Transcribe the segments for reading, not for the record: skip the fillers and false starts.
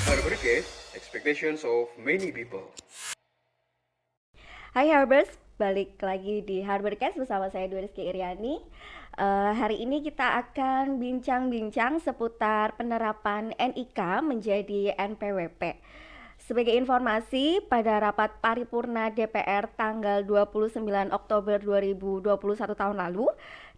Harborcast, expectations of many people. Hai Harbers, balik lagi di Harborcast bersama saya Dwi Rizky Iriani. Hari ini kita akan bincang-bincang seputar penerapan NIK menjadi NPWP. Sebagai informasi, pada rapat paripurna DPR tanggal 29 Oktober 2021 tahun lalu,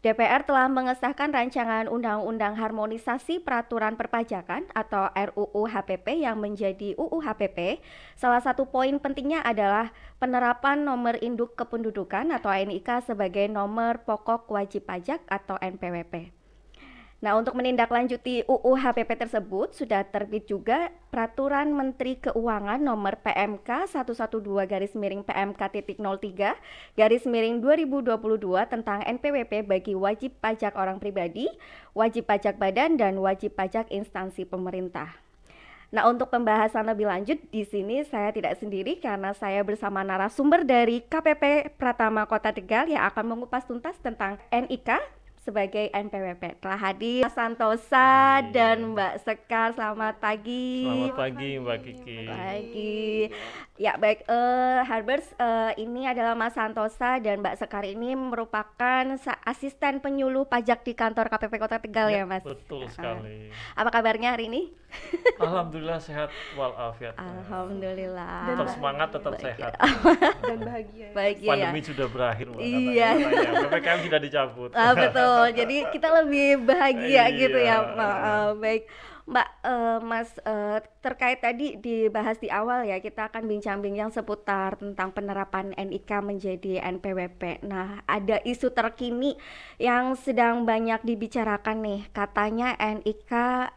DPR telah mengesahkan rancangan Undang-Undang Harmonisasi Peraturan Perpajakan atau RUU HPP yang menjadi UU HPP. Salah satu poin pentingnya adalah penerapan nomor induk kependudukan atau NIK sebagai nomor pokok wajib pajak atau NPWP. Nah, untuk menindaklanjuti UU HPP tersebut sudah terbit juga Peraturan Menteri Keuangan nomor PMK 112-PMK.03-2022 tentang NPWP bagi wajib pajak orang pribadi, wajib pajak badan, dan wajib pajak instansi pemerintah. Nah, untuk pembahasan lebih lanjut di sini saya tidak sendiri karena saya bersama narasumber dari KPP Pratama Kota Tegal yang akan mengupas tuntas tentang NIK sebagai NPWP. Telah hadir Mas Santosa dan Mbak Sekar. Selamat pagi. Selamat pagi Mbak Kiki. Pagi. Ya baik, Harbers, ini adalah Mas Santosa dan Mbak Sekar ini merupakan asisten penyuluh pajak di kantor KPP Kota Tegal ya Mas? Betul sekali. Apa kabarnya hari ini? Alhamdulillah sehat walafiat. Alhamdulillah. Tetap semangat, tetap sehat. Dan bahagia. Bahagia ya. Pandemi sudah berakhir Mbak. Iya. PPKM sudah dicabut. Betul. Jadi kita lebih bahagia gitu ya, Iya. Mbak. Baik, Mbak, Mas, terkait tadi dibahas di awal ya, kita akan bincang-bincang seputar tentang penerapan NIK menjadi NPWP. Nah, ada isu terkini yang sedang banyak dibicarakan nih, katanya NIK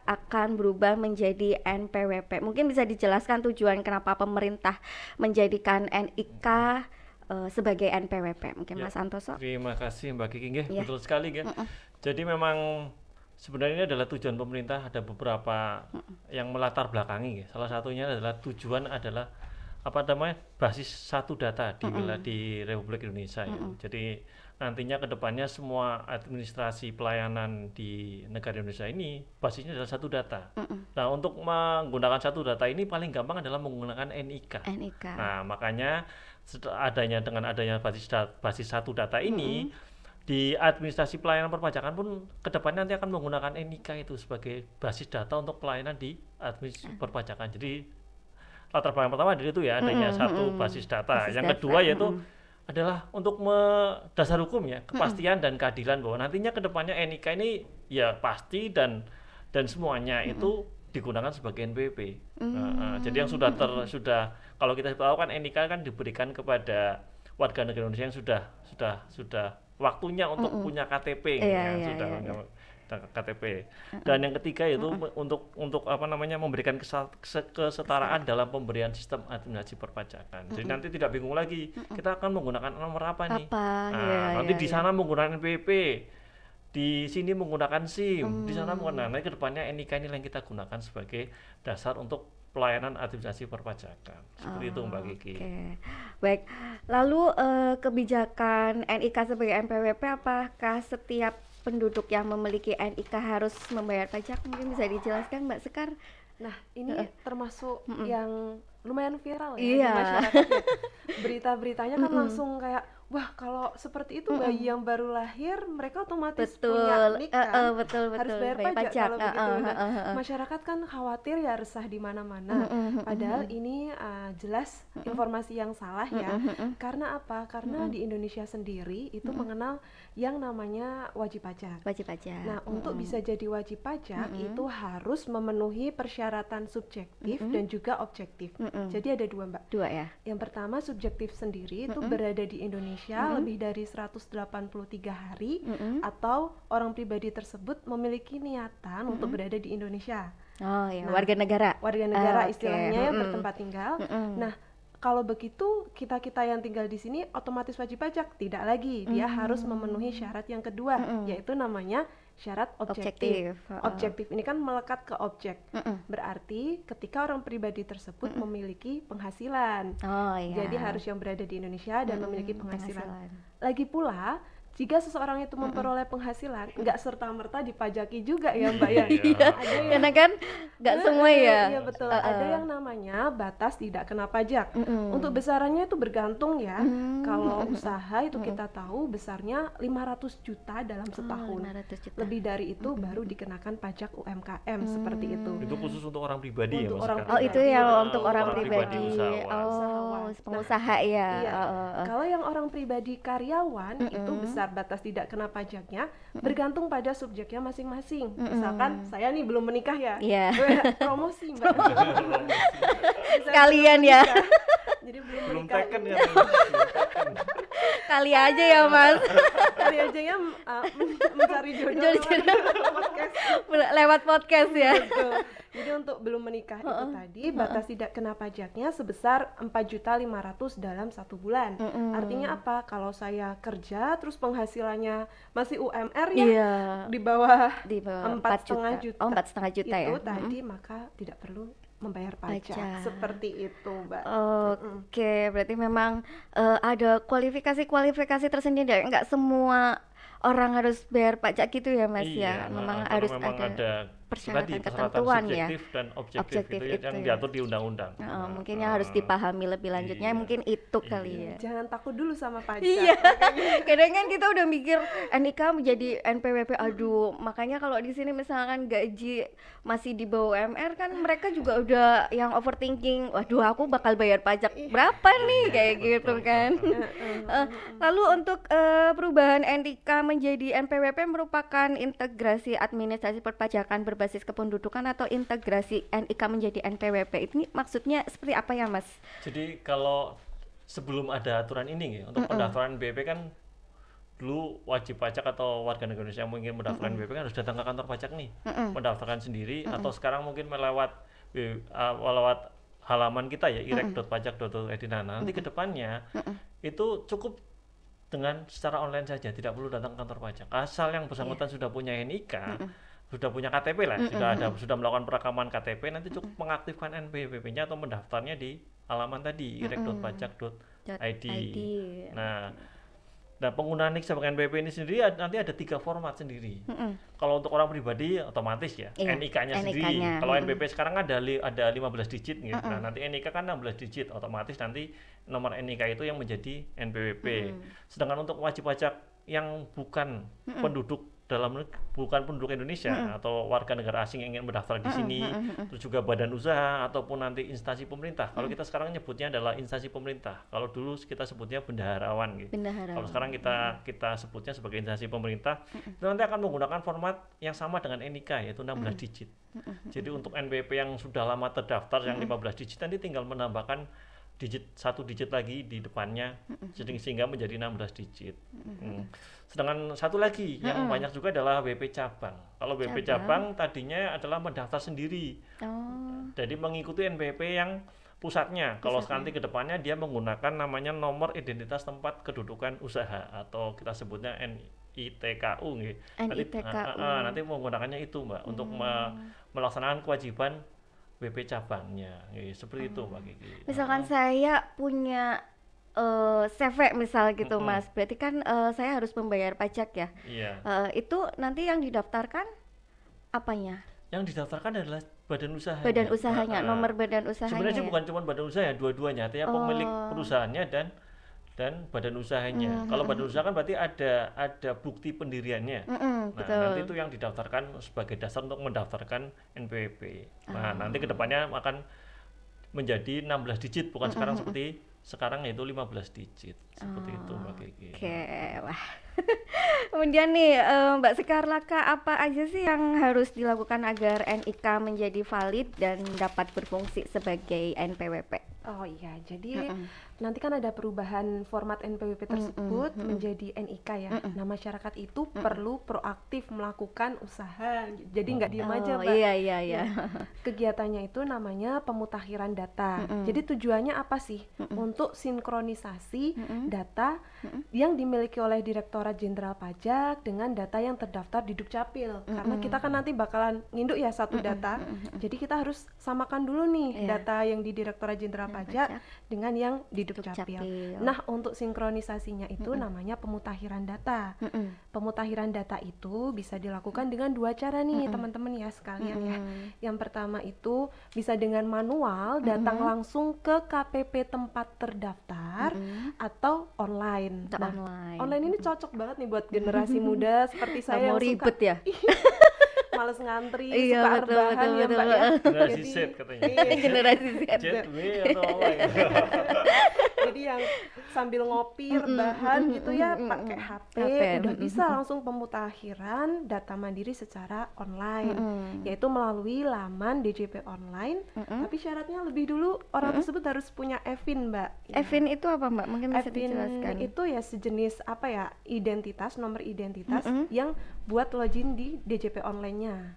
akan berubah menjadi NPWP. Mungkin bisa dijelaskan tujuan kenapa pemerintah menjadikan NIK sebagai NPWP. Mungkin Ya, Mas Santoso. Terima kasih Mbak Kiki. Iya. Betul sekali ya. Jadi memang sebenarnya ini adalah tujuan pemerintah, ada beberapa yang melatar belakangi ya. Salah satunya adalah tujuan adalah apa namanya basis satu data di Republik Indonesia ya. Jadi nantinya ke depannya semua administrasi pelayanan di negara Indonesia ini basisnya adalah satu data. Nah, untuk menggunakan satu data ini paling gampang adalah menggunakan NIK. NIK. Nah, makanya dengan adanya basis satu data ini di administrasi pelayanan perpajakan pun kedepannya nanti akan menggunakan NIK itu sebagai basis data untuk pelayanan di administrasi perpajakan. Jadi latar belakang pertama dari itu ya adanya satu basis data. Basis Yang data. kedua yaitu adalah untuk dasar hukum ya, kepastian dan keadilan bahwa nantinya kedepannya NIK ini ya pasti dan semuanya itu digunakan sebagai NPWP. Jadi yang sudah kalau kita tahu kan NIK kan diberikan kepada warga negara Indonesia yang sudah waktunya untuk punya KTP sudah punya KTP. Dan yang ketiga yaitu untuk apa namanya memberikan kesetaraan dalam pemberian sistem administrasi perpajakan. Jadi nanti tidak bingung lagi kita akan menggunakan nomor apa nih. Nanti di sana menggunakan NPWP, di sini menggunakan SIM, di sana menggunakan. Nah, kedepannya NIK ini yang kita gunakan sebagai dasar untuk pelayanan administrasi perpajakan. Seperti itu Mbak Kiki. Oke. Baik. Lalu kebijakan NIK sebagai NPWP, apakah setiap penduduk yang memiliki NIK harus membayar pajak? Mungkin bisa dijelaskan Mbak Sekar. Nah, ini termasuk yang lumayan viral ya Iya. di masyarakat ya. Berita-beritanya kan langsung kayak, wah kalau seperti itu bayi yang baru lahir mereka otomatis punya nik kan, betul. harus bayar pajak kalau begitu. Nah, masyarakat kan khawatir ya, resah di mana-mana. Padahal ini jelas informasi yang salah ya. Karena apa? Karena di Indonesia sendiri itu mengenal yang namanya wajib pajak. Wajib pajak. Nah, untuk bisa jadi wajib pajak itu harus memenuhi persyaratan subjektif dan juga objektif. Jadi ada dua, Mbak. Dua ya. Yang pertama subjektif sendiri itu berada di Indonesia lebih dari 183 hari atau orang pribadi tersebut memiliki niatan untuk berada di Indonesia. Oh ya, Nah, warga negara. Warga negara Oke. istilahnya yang bertempat tinggal. Nah, kalau begitu kita yang tinggal di sini otomatis wajib pajak? Tidak lagi, dia harus memenuhi syarat yang kedua, yaitu namanya syarat objektif. Objektif ini kan melekat ke objek. Berarti ketika orang pribadi tersebut memiliki penghasilan. Oh iya. Jadi harus yang berada di Indonesia dan memiliki penghasilan. Lagi pula jika seseorang itu memperoleh penghasilan, nggak serta-merta dipajaki juga ya Mbak ya. Iya. Ada yang Karena kan nggak semua ya. Iya betul. Ada yang namanya batas tidak kena pajak. Untuk besarannya itu bergantung ya. Kalau usaha itu kita tahu besarnya 500 juta dalam setahun. 500 juta. Lebih dari itu baru dikenakan pajak UMKM seperti itu. Itu khusus untuk orang pribadi ya Untuk Mas orang sekarang? Oh, itu ya untuk orang Orang pribadi. usahawan. Oh, Usahawan. pengusaha ya. Iya. Kalau yang orang pribadi karyawan itu besar batas tidak kena pajaknya bergantung pada subjeknya masing-masing. Misalkan saya nih belum menikah ya. Iya. Promosi Mbak. Saya Sekalian belum ya. menikah. Jadi belum Belum menikah. taken ya. Belum taken. Kali aja ya, Mas. Kali aja ya mencari jodoh Mencari lewat podcast. Lewat podcast ya. Betul. Jadi untuk belum menikah itu tadi batas tidak kena pajaknya sebesar 4.500.000 dalam 1 bulan. Artinya apa? Kalau saya kerja terus penghasilannya masih UMR ya Iya. di bawah Di bawah 4,5 juta. Oh, 4,5 juta ya. Itu tadi maka tidak perlu membayar pajak. Pajak. Seperti itu, Mbak. Oke, berarti memang ada kualifikasi tersendiri. Enggak semua orang harus bayar pajak gitu ya, Mas ya. Iya, Memang karena harus memang ada ada persyaratan persyaratan ketentuan ya. subjektif dan objektif, Objektif itu itu yang ya. diatur di undang-undang. Mungkin yang harus dipahami lebih lanjutnya Iya. mungkin itu kali ya. Jangan takut dulu sama pajak. Iya, kadang kan kita udah mikir NIK menjadi NPWP, aduh, makanya kalau di sini misalkan gaji masih di bawah UMR kan mereka juga udah yang overthinking, waduh aku bakal bayar pajak berapa nih kayak gitu kan. Lalu untuk perubahan NIK menjadi NPWP merupakan integrasi administrasi perpajakan berbasis kependudukan atau integrasi NIK menjadi NPWP. Ini maksudnya seperti apa ya, Mas? Jadi kalau sebelum ada aturan ini ya, untuk pendaftaran BPP kan dulu wajib pajak atau warga negara Indonesia yang ingin mendaftarkan BPP kan harus datang ke kantor pajak nih, mendaftarkan sendiri, atau sekarang mungkin melewat halaman kita ya, irek.pajak.id. Nah, nanti ke depannya itu cukup dengan secara online saja, tidak perlu datang ke kantor pajak. Asal yang bersangkutan sudah punya NIK, sudah punya KTP lah, sudah melakukan perekaman KTP, nanti cukup mengaktifkan NPWP-nya atau mendaftarnya di halaman tadi irek.pajak.id. Nah, penggunaan NIK sebagai NPWP ini sendiri nanti ada 3 format sendiri. Kalau untuk orang pribadi otomatis ya, Iya, NIK-nya sendiri. NIK-nya. Kalau NPWP sekarang ada 15 digit gitu. Nah, nanti NIK kan 16 digit, otomatis nanti nomor NIK itu yang menjadi NPWP. Sedangkan untuk wajib pajak yang bukan penduduk bukan penduduk Indonesia atau warga negara asing yang ingin mendaftar di sini, terus juga badan usaha ataupun nanti instansi pemerintah. Kalau kita sekarang nyebutnya adalah instansi pemerintah. Kalau dulu kita sebutnya bendaharawan gitu. Kalau sekarang kita sebutnya sebagai instansi pemerintah, itu nanti akan menggunakan format yang sama dengan NIK, yaitu 16 digit. Jadi untuk NPWP yang sudah lama terdaftar yang 15 digit, nanti tinggal menambahkan satu digit lagi di depannya, sehingga menjadi 16 digit. Sedangkan satu lagi yang banyak juga adalah BP cabang. Kalau BP cabang tadinya adalah mendaftar sendiri, jadi mengikuti NPWP yang pusatnya. Kalau nanti ke depannya dia menggunakan namanya nomor identitas tempat kedudukan usaha atau kita sebutnya NITKU gitu. Nanti menggunakannya itu Mbak, untuk melaksanakan kewajiban BP cabangnya, seperti itu Mbak Kiki. Misalkan saya punya CV misal gitu Mas, berarti kan saya harus membayar pajak ya. Iya. Itu nanti yang didaftarkan apanya? Yang didaftarkan adalah badan usaha. Badan usahanya, nomor badan usahanya. Sebenarnya ya? bukan cuma badan usaha ya, dua-duanya, artinya pemilik perusahaannya dan badan usahanya. Kalau badan usaha kan berarti ada bukti pendiriannya. Betul. Nanti itu yang didaftarkan sebagai dasar untuk mendaftarkan NPWP. Nah, nanti kedepannya akan menjadi 16 digit, bukan sekarang seperti sekarang, yaitu 15 digit. Seperti itu Mbak Kiki. Oke, wah. Kemudian nih Mbak Sekarlaka, apa aja sih yang harus dilakukan agar NIK menjadi valid dan dapat berfungsi sebagai NPWP? Oh iya, jadi nanti kan ada perubahan format NPWP tersebut menjadi NIK ya. Nah, masyarakat itu perlu proaktif melakukan usaha. Jadi nggak diem aja, Mbak. Iya. Kegiatannya itu namanya pemutakhiran data. Jadi tujuannya apa sih? Untuk sinkronisasi data yang dimiliki oleh Direktorat Direktorat Jenderal Pajak dengan data yang terdaftar di Dukcapil. Karena kita kan nanti bakalan nginduk ya satu data. Jadi kita harus samakan dulu nih Iya. data yang di Direktorat Jenderal Pajak dengan yang di Dukcapil. Dukcapil. Nah, untuk sinkronisasinya itu namanya pemutakhiran data. Pemutakhiran data itu bisa dilakukan dengan dua cara nih teman-teman ya sekalian ya. Yang pertama itu bisa dengan manual datang langsung ke KPP tempat terdaftar atau online. Atau Nah, online. online ini cocok banget nih buat generasi muda seperti Nggak saya mau yang ribet suka ya. males ngantri, Iya, suka betul, rebahan betul, ya betul, Mbak ya. Generasi Jadi- Z katanya. Iya. Generasi Z. Z, W atau apa ya? Jadi yang sambil ngopi rebahan gitu ya pakai HP udah bisa langsung pemutakhiran data mandiri secara online, yaitu melalui laman DJP online. Tapi syaratnya lebih dulu orang tersebut harus punya EVIN, Mbak. Ya. Evin itu apa Mbak? Mungkin bisa EVIN dijelaskan. itu ya sejenis apa ya, identitas, nomor identitas yang buat login di DJP online-nya.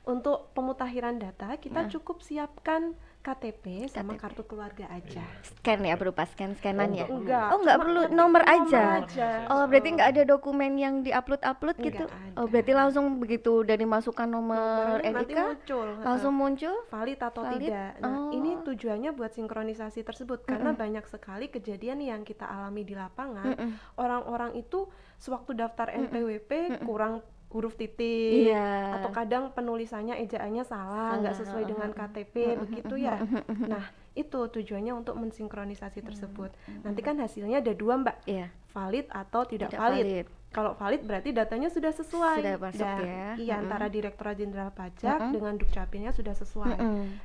Untuk pemutakhiran data kita cukup siapkan KTP sama kartu keluarga aja. Scan ya, berupa scan-scanan ya? Enggak. Oh, nggak cuma perlu ketik nomor nomor aja. aja. Oh, berarti nggak ada dokumen yang diupload gitu? Nggak ada. Oh, berarti langsung begitu udah dimasukkan nomor Nomornya nanti NIK muncul, langsung muncul? valid atau Valid? tidak. Nah, Oh. ini tujuannya buat sinkronisasi tersebut karena banyak sekali kejadian yang kita alami di lapangan. Orang-orang itu sewaktu daftar NPWP kurang huruf titik Iya. atau kadang penulisannya ejaannya salah, nggak sesuai dengan KTP begitu ya. Nah, itu tujuannya untuk mensinkronisasi tersebut. Nanti kan hasilnya ada dua, Mbak. Iya. Valid atau tidak Tidak valid. valid. Kalau valid berarti datanya sudah sesuai. Sudah masuk Dan ya. iya, antara Direktorat Jenderal Pajak dengan Dukcapilnya sudah sesuai.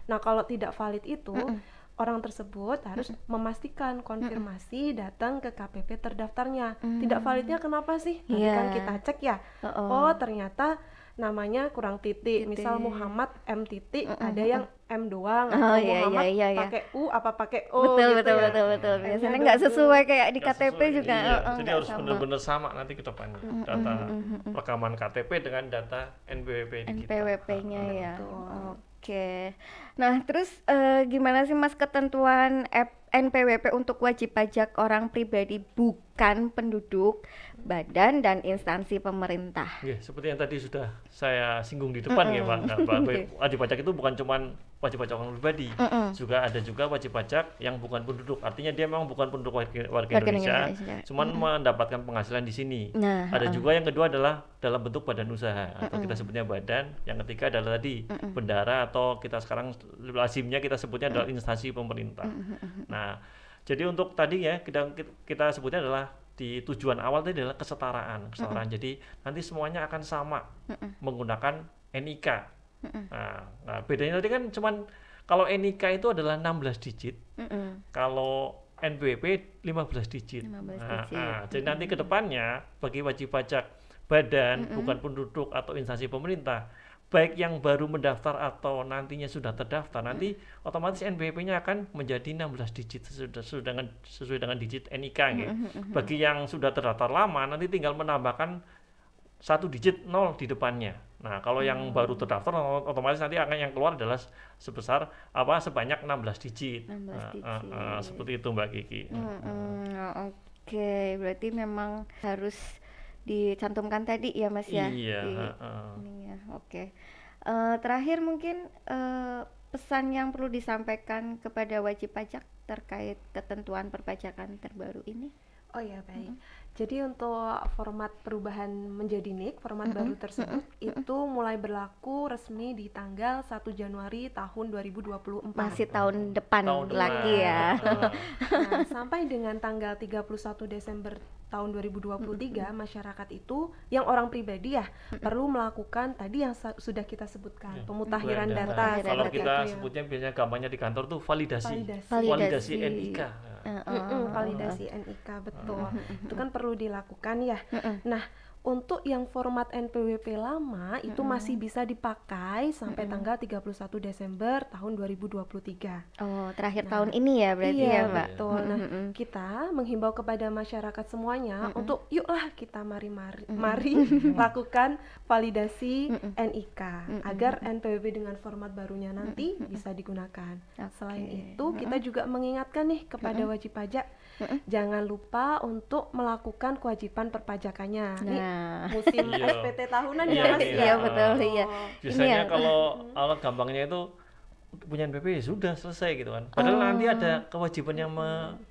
Nah, kalau tidak valid itu orang tersebut harus memastikan konfirmasi datang ke KPP terdaftarnya. Tidak validnya kenapa sih? Tadi Iya. kan kita cek ya. Oh, ternyata namanya kurang titik. Misal Muhammad M titik, ada yang M doang, Oh, atau iya, Muhammad iya, iya. pakai U apa pakai O Betul, gitu betul, ya. betul, betul. M-nya Biasanya nggak double. sesuai kayak di Nggak KTP sesuai, juga. iya. Jadi nggak harus sama. benar-benar sama nanti ke depannya. Data rekaman KTP dengan data NPWP di kita. NPWP-nya ya. Betul. Oke. Nah, terus gimana sih Mas ketentuan NPWP untuk wajib pajak orang pribadi bukan penduduk, badan dan instansi pemerintah? Ya, seperti yang tadi sudah saya singgung di depan ya Pak. Nah, wajib pajak itu bukan cuman wajib pajak orang pribadi, juga wajib pajak yang bukan penduduk. Artinya dia memang bukan penduduk warga Indonesia, cuman mendapatkan penghasilan di sini. Nah, Ada juga yang kedua adalah dalam bentuk badan usaha atau kita sebutnya badan. Yang ketiga adalah tadi bendara atau kita sekarang lazimnya kita sebutnya adalah instansi pemerintah. Nah, jadi untuk tadi ya kita sebutnya adalah di tujuan awal tadi adalah kesetaraan. Jadi nanti semuanya akan sama menggunakan NIK. Nah, bedanya tadi kan cuman kalau NIK itu adalah 16 digit, kalau NPWP 15 digit. 15 digit. Jadi nanti ke depannya bagi wajib pajak badan bukan penduduk atau instansi pemerintah, baik yang baru mendaftar atau nantinya sudah terdaftar, nanti otomatis NPWP-nya akan menjadi 16 digit sesuai dengan digit NIK gitu. Bagi yang sudah terdaftar lama nanti tinggal menambahkan satu digit 0 di depannya. Nah, kalau yang baru terdaftar otomatis nanti akan yang keluar adalah sebanyak 16 digit. 16 digit. Seperti itu Mbak Kiki. Oke, berarti memang harus dicantumkan tadi ya Mas ya. Iya, Ininya. Oke. Terakhir mungkin pesan yang perlu disampaikan kepada wajib pajak terkait ketentuan perpajakan terbaru ini. Oh ya, baik. Jadi untuk format perubahan menjadi NIK, format baru tersebut itu mulai berlaku resmi di tanggal 1 Januari tahun 2024. Masih tahun depan Tahun lagi depan. ya. Nah, sampai dengan tanggal 31 Desember tahun 2023, masyarakat itu yang orang pribadi ya perlu melakukan tadi yang sudah kita sebutkan, pemutakhiran Badan. data. Kalau seperti kita itu ya. sebutnya biasanya gampangnya di kantor tuh validasi Validasi. NIK. Validasi NIK, betul. Itu kan perlu dilakukan ya. Nah, untuk yang format NPWP lama itu masih bisa dipakai sampai tanggal 31 Desember tahun 2023. Oh, terakhir tahun ini ya berarti Iya, ya, Mbak. betul. Nah, kita menghimbau kepada masyarakat semuanya untuk yuklah kita mari lakukan validasi NIK agar NPWP dengan format barunya nanti bisa digunakan. Selain itu, kita juga mengingatkan nih kepada wajib pajak jangan lupa untuk melakukan kewajiban perpajakannya. Ini Nah, musim Iya. SPT tahunan Iya, ya Mas. iya. iya betul iya. Biasanya Ini ya. kalau gampangnya itu punya NPWP ya sudah selesai gitu kan. Padahal nanti ada kewajiban yang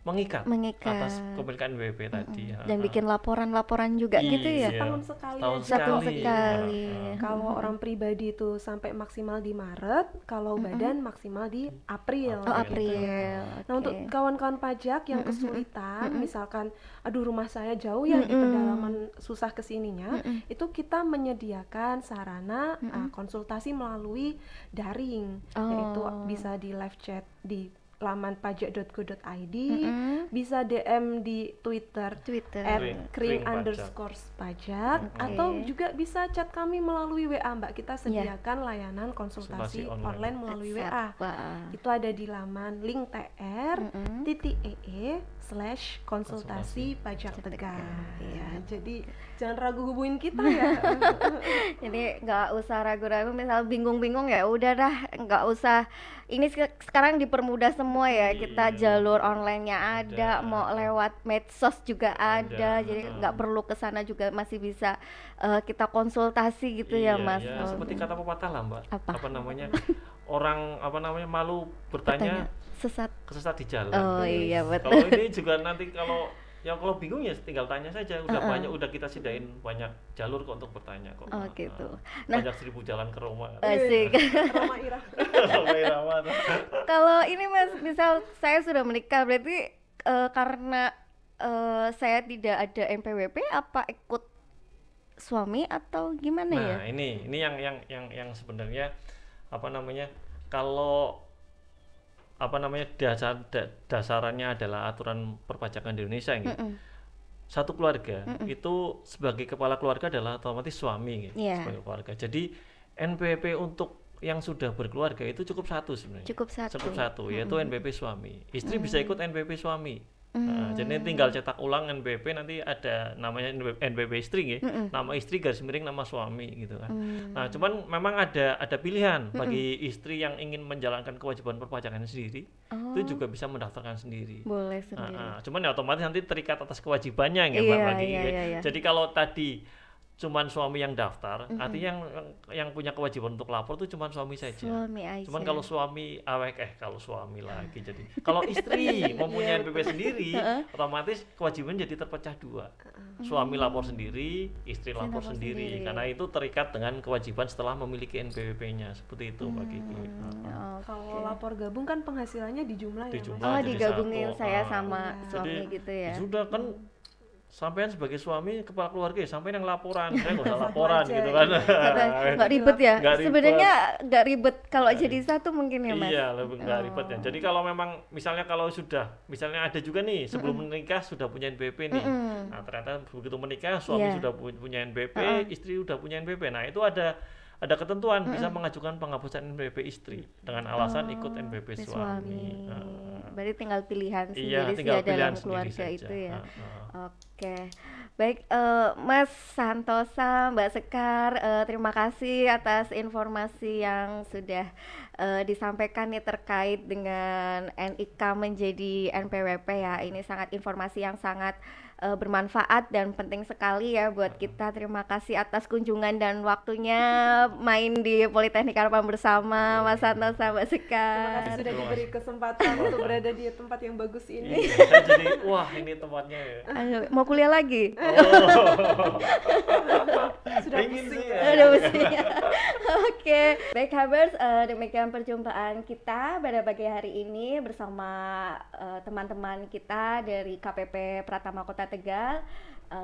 mengikat Mengikat. atas kepemilikan NPWP tadi. Dan bikin laporan-laporan juga gitu ya. Iya. Setahun sekali Setahun aja. Setahun sekali. sekali. Kalau orang pribadi itu sampai maksimal di Maret, kalau badan maksimal di April. Oh, Oke. April. Nah, untuk Oke. kawan-kawan pajak yang kesulitan, misalkan aduh rumah saya jauh ya di pedalaman susah kesininya, itu kita menyediakan sarana konsultasi melalui daring, yaitu bisa di live chat di laman pajak.go.id, bisa DM di Twitter Twitter. Kring @kring_pajak, atau juga bisa chat kami melalui WA Mbak. Kita Iya. sediakan layanan konsultasi Konsultasi online melalui WA. Wah. Itu ada di laman link tr.ee/konsultasi pajak Tegal. Ya, jadi jangan ragu hubungin kita ya. Jadi nggak usah ragu-ragu, misal bingung-bingung ya udah dah, nggak usah. Ini sekarang dipermudah semua ya, kita jalur online-nya ada, mau lewat medsos juga ada, jadi nggak perlu ke sana juga masih bisa kita konsultasi gitu ya Mas. Iya, seperti kata pepatah lah Mbak. Apa? Namanya? Orang malu bertanya Sesat. kesesat di jalan. Oh iya betul. Kalau ini juga nanti kalau bingung ya tinggal tanya saja. Udah kita sediain banyak jalur kok untuk bertanya kok. Oh gitu. Banyak 1000 jalan ke Roma. Asik. Roma Ira. Roma Irama. Kalau ini Mas, misal saya sudah menikah, berarti karena saya tidak ada NPWP, apa ikut suami atau gimana ya? Nah, ini yang sebenarnya kalau dasarannya adalah aturan perpajakan di Indonesia gitu. Satu keluarga itu sebagai kepala keluarga adalah otomatis suami gitu, Iya. sebagai keluarga. Jadi NPWP untuk yang sudah berkeluarga itu cukup satu sebenarnya. Cukup satu. Yaitu NPWP suami. Istri bisa ikut NPWP suami. Nah, jadi tinggal cetak ulang NPWP, nanti ada namanya NPWP istri gitu. Nama istri garis miring nama suami gitu kan. Nah, cuman memang ada pilihan bagi istri yang ingin menjalankan kewajiban perpajakan sendiri, itu juga bisa mendaftarkan sendiri. Boleh sendiri. Cuman ya otomatis nanti terikat atas kewajibannya gitu Iya, lagi. iya. Jadi kalau tadi cuman suami yang daftar, artinya yang punya kewajiban untuk lapor itu cuman suami saja. Suami aja. Cuman kalau kalau suami lagi jadi. Kalau istri mempunyai NPWP sendiri, otomatis kewajiban jadi terpecah dua. Suami lapor sendiri, istri lapor sendiri. Karena itu terikat dengan kewajiban setelah memiliki NPWP-nya. Seperti itu Mbak Kiki. Kalau lapor gabung kan penghasilannya dijumlah ya Mas. Dijumlah. Oh, jadi digabungin satu. saya sama Jadi, suami gitu ya. Sudah kan sampean sebagai suami kepala keluarga ya, sampean yang laporan, saya nggak usah laporan aja, gitu kan. Nggak ribet ya? Nggak ribet. Sebenarnya nggak ribet kalau jadi satu mungkin ya Mas. Iya, lebih nggak ribet ya. Jadi kalau memang misalnya misalnya ada juga nih sebelum menikah sudah punya NPWP nih. Nah, ternyata begitu menikah suami Iya. sudah punya NPWP, istri sudah punya NPWP. Nah, itu ada ketentuan bisa mengajukan penghapusan NPWP istri dengan alasan ikut NPWP suami. Berarti tinggal pilihan Iya, sendiri sih tinggal ya dalam pilihan sendiri keluarga saja. itu ya. Oke, baik Mas Santosa, Mbak Sekar, terima kasih atas informasi yang sudah disampaikan nih terkait dengan NIK menjadi NPWP ya. Ini sangat informasi yang sangat bermanfaat dan penting sekali ya buat kita. Terima kasih atas kunjungan dan waktunya main di Politeknik Harapan bersama Mas Santosa, Mbak Sekar. Terima kasih sudah diberi kesempatan untuk berada di tempat yang bagus ini. Iya, saya jadi wah ini tempatnya ya. Aduh, mau kuliah lagi? Sudah Ingin pusing sih ya. ya. Udah mestinya. Oke, baik Habers, demikian perjumpaan kita pada pagi hari ini bersama teman-teman kita dari KPP Pratama Kota Tegal.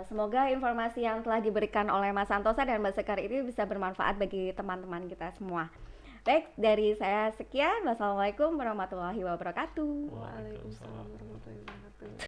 Semoga informasi yang telah diberikan oleh Mas Santosa dan Mbak Sekar ini bisa bermanfaat bagi teman-teman kita semua. Baik, dari saya sekian. Wassalamualaikum warahmatullahi wabarakatuh. Waalaikumsalam warahmatullahi wabarakatuh.